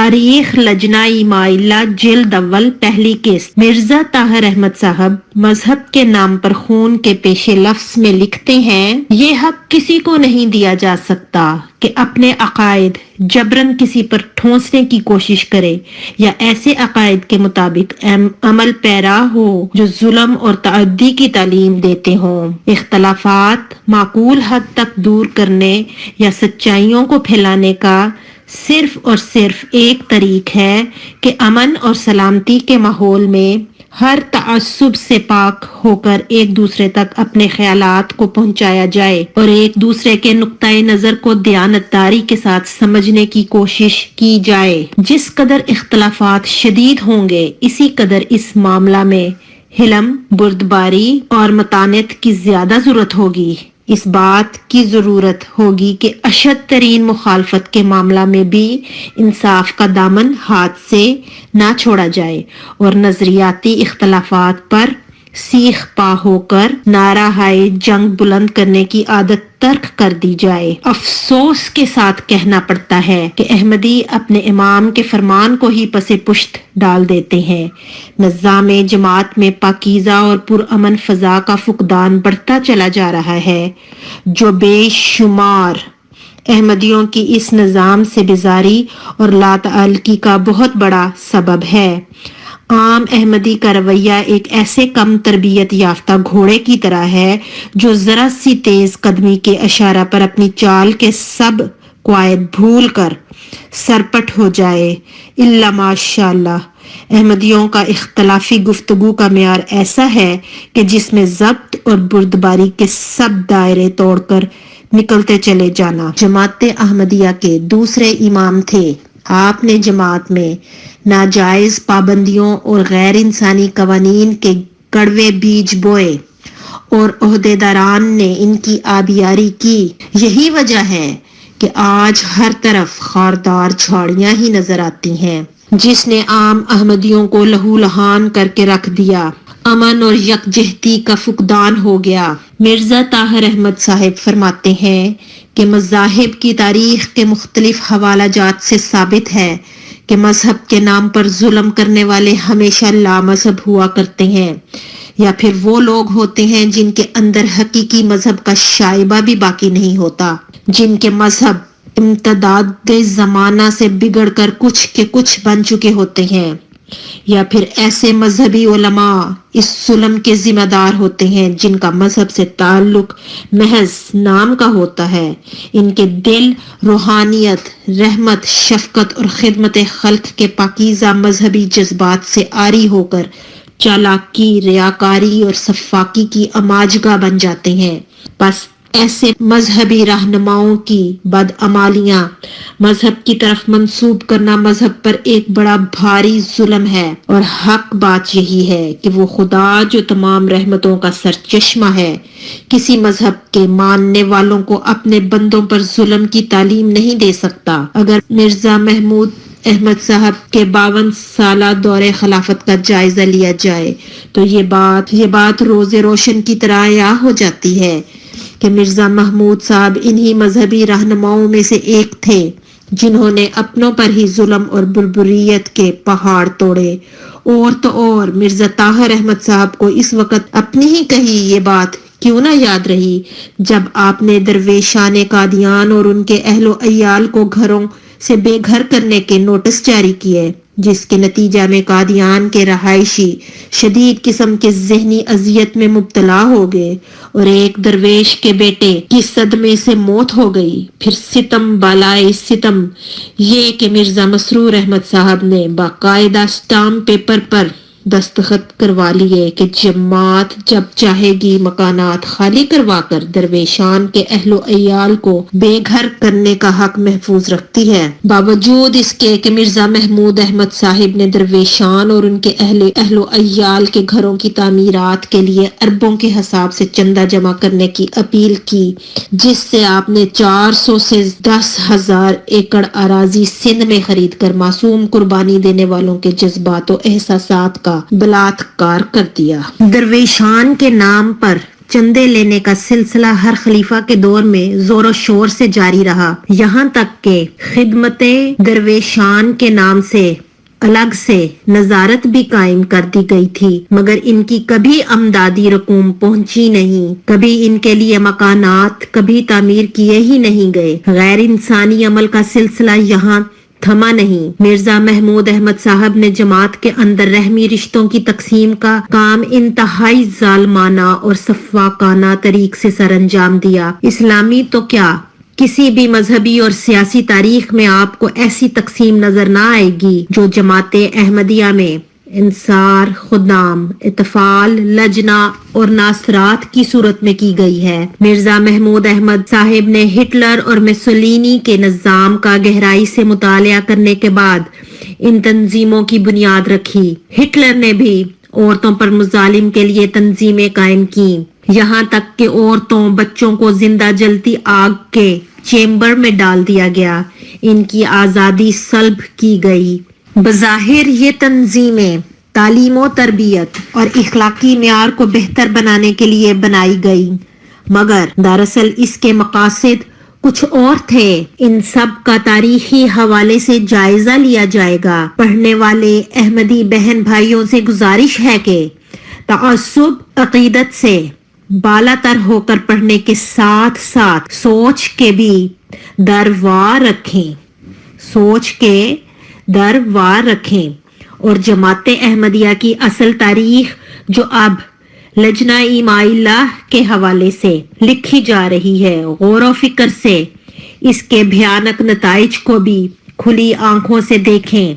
تاریخ لجنہ مائلہ جلد اول پہلی قسط۔ مرزا طاہر احمد صاحب مذہب کے نام پر خون کے پیش لفظ میں لکھتے ہیں، یہ حق کسی کو نہیں دیا جا سکتا کہ اپنے عقائد جبراً کسی پر ٹھونسنے کی کوشش کرے یا ایسے عقائد کے مطابق عمل پیرا ہو جو ظلم اور تعدی کی تعلیم دیتے ہوں۔ اختلافات معقول حد تک دور کرنے یا سچائیوں کو پھیلانے کا صرف اور صرف ایک طریق ہے کہ امن اور سلامتی کے ماحول میں ہر تعصب سے پاک ہو کر ایک دوسرے تک اپنے خیالات کو پہنچایا جائے اور ایک دوسرے کے نقطۂ نظر کو دیانتداری کے ساتھ سمجھنے کی کوشش کی جائے۔ جس قدر اختلافات شدید ہوں گے اسی قدر اس معاملہ میں حلم، بردباری اور متانت کی زیادہ ضرورت ہوگی۔ اس بات کی ضرورت ہوگی کہ اشد ترین مخالفت کے معاملہ میں بھی انصاف کا دامن ہاتھ سے نہ چھوڑا جائے اور نظریاتی اختلافات پر سیخ پا ہو کر نعرہ ہائے جنگ بلند کرنے کی عادت ترک کر دی جائے۔ افسوس کے ساتھ کہنا پڑتا ہے کہ احمدی اپنے امام کے فرمان کو ہی پس پشت ڈال دیتے ہیں۔ نظام جماعت میں پاکیزہ اور پرامن فضا کا فقدان بڑھتا چلا جا رہا ہے، جو بے شمار احمدیوں کی اس نظام سے بیزاری اور لاتعلقی کا بہت بڑا سبب ہے۔ عام احمدی کا رویہ ایک ایسے کم تربیت یافتہ گھوڑے کی طرح ہے جو ذرا سی تیز قدمی کے اشارہ پر اپنی چال کے سب قواعد بھول کر سرپٹ ہو جائے۔ الا ماشاء اللہ، احمدیوں کا اختلافی گفتگو کا معیار ایسا ہے کہ جس میں ضبط اور بردباری کے سب دائرے توڑ کر نکلتے چلے جانا۔ جماعت احمدیہ کے دوسرے امام تھے۔ آپ نے جماعت میں ناجائز پابندیوں اور غیر انسانی قوانین کے کڑوے بیج بوئے اور عہدیداران نے ان کی آبیاری کی۔ یہی وجہ ہے کہ آج ہر طرف خاردار جھاڑیاں ہی نظر آتی ہیں، جس نے عام احمدیوں کو لہو لہان کر کے رکھ دیا۔ امن اور یکجہتی کا فقدان ہو گیا۔ مرزا طاہر احمد صاحب فرماتے ہیں کہ مذاہب کی تاریخ کے مختلف حوالہ جات سے ثابت ہے کہ مذہب کے نام پر ظلم کرنے والے ہمیشہ لامذہب ہوا کرتے ہیں، یا پھر وہ لوگ ہوتے ہیں جن کے اندر حقیقی مذہب کا شائبہ بھی باقی نہیں ہوتا، جن کے مذہب امتداد زمانہ سے بگڑ کر کچھ کے کچھ بن چکے ہوتے ہیں، یا پھر ایسے مذہبی علماء اس ظلم کے ذمہ دار ہوتے ہیں جن کا مذہب سے تعلق محض نام کا ہوتا ہے۔ ان کے دل روحانیت، رحمت، شفقت اور خدمت خلق کے پاکیزہ مذہبی جذبات سے عاری ہو کر چالاکی، ریاکاری اور سفاکی کی اماجگاہ بن جاتے ہیں۔ بس ایسے مذہبی رہنماؤں کی بدعمالیاں مذہب کی طرف منسوب کرنا مذہب پر ایک بڑا بھاری ظلم ہے، اور حق بات یہی ہے کہ وہ خدا جو تمام رحمتوں کا سرچشمہ ہے کسی مذہب کے ماننے والوں کو اپنے بندوں پر ظلم کی تعلیم نہیں دے سکتا۔ اگر مرزا محمود احمد صاحب کے 52 سالہ دور خلافت کا جائزہ لیا جائے تو یہ بات روز روشن کی طرح عیاں ہو جاتی ہے کہ مرزا محمود صاحب انہی مذہبی رہنماؤں میں سے ایک تھے جنہوں نے اپنوں پر ہی ظلم اور بربریت کے پہاڑ توڑے۔ اور تو اور مرزا طاہر احمد صاحب کو اس وقت اپنی ہی کہی یہ بات کیوں نہ یاد رہی جب آپ نے درویشان قادیان اور ان کے اہل و عیال کو گھروں سے بے گھر کرنے کے نوٹس جاری کیے، جس کے نتیجہ میں قادیان کے رہائشی شدید قسم کے ذہنی اذیت میں مبتلا ہو گئے اور ایک درویش کے بیٹے کی صدمے سے موت ہو گئی۔ پھر ستم بالائے ستم یہ کہ مرزا مسرور احمد صاحب نے باقاعدہ اسٹامپ پیپر پر دستخط کروا لیے کہ جماعت جب چاہے گی مکانات خالی کروا کر درویشان کے اہل و عیال کو بے گھر کرنے کا حق محفوظ رکھتی ہے۔ باوجود اس کے کہ مرزا محمود احمد صاحب نے درویشان اور ان کے اہل و عیال کے گھروں کی تعمیرات کے لیے اربوں کے حساب سے چندہ جمع کرنے کی اپیل کی، جس سے آپ نے 400 سے 10,000 ایکڑ اراضی سندھ میں خرید کر معصوم قربانی دینے والوں کے جذبات و احساسات کا بلاత్కాر کر دیا۔ درویشان کے نام پر چندے لینے کا سلسلہ ہر خلیفہ کے دور میں زور و شور سے جاری رہا، یہاں تک کہ خدمت درویشان کے نام سے الگ سے نظارت بھی قائم کر دی گئی تھی، مگر ان کی کبھی امدادی رقوم پہنچی نہیں، کبھی ان کے لیے مکانات کبھی تعمیر کیے ہی نہیں گئے۔ غیر انسانی عمل کا سلسلہ یہاں تھما نہیں۔ مرزا محمود احمد صاحب نے جماعت کے اندر رحمی رشتوں کی تقسیم کا کام انتہائی ظالمانہ اور سفاکانہ طریق سے سر انجام دیا۔ اسلامی تو کیا، کسی بھی مذہبی اور سیاسی تاریخ میں آپ کو ایسی تقسیم نظر نہ آئے گی جو جماعت احمدیہ میں انصار، خدام، اطفال، لجنہ اور ناصرات کی صورت میں کی گئی ہے۔ مرزا محمود احمد صاحب نے ہٹلر اور مسولینی کے نظام کا گہرائی سے مطالعہ کرنے کے بعد ان تنظیموں کی بنیاد رکھی۔ ہٹلر نے بھی عورتوں پر مظالم کے لیے تنظیمیں قائم کی، یہاں تک کہ عورتوں بچوں کو زندہ جلتی آگ کے چیمبر میں ڈال دیا گیا، ان کی آزادی سلب کی گئی۔ بظاہر یہ تنظیمیں تعلیم و تربیت اور اخلاقی معیار کو بہتر بنانے کے لیے بنائی گئی، مگر دراصل اس کے مقاصد کچھ اور تھے۔ ان سب کا تاریخی حوالے سے جائزہ لیا جائے گا۔ پڑھنے والے احمدی بہن بھائیوں سے گزارش ہے کہ تعصب عقیدت سے بالا تر ہو کر پڑھنے کے ساتھ ساتھ سوچ کے بھی دروا رکھیں اور جماعت احمدیہ کی اصل تاریخ جو اب لجنہ ایماء اللہ کے حوالے سے لکھی جا رہی ہے، غور و فکر سے اس کے بھیانک نتائج کو بھی کھلی آنکھوں سے دیکھیں۔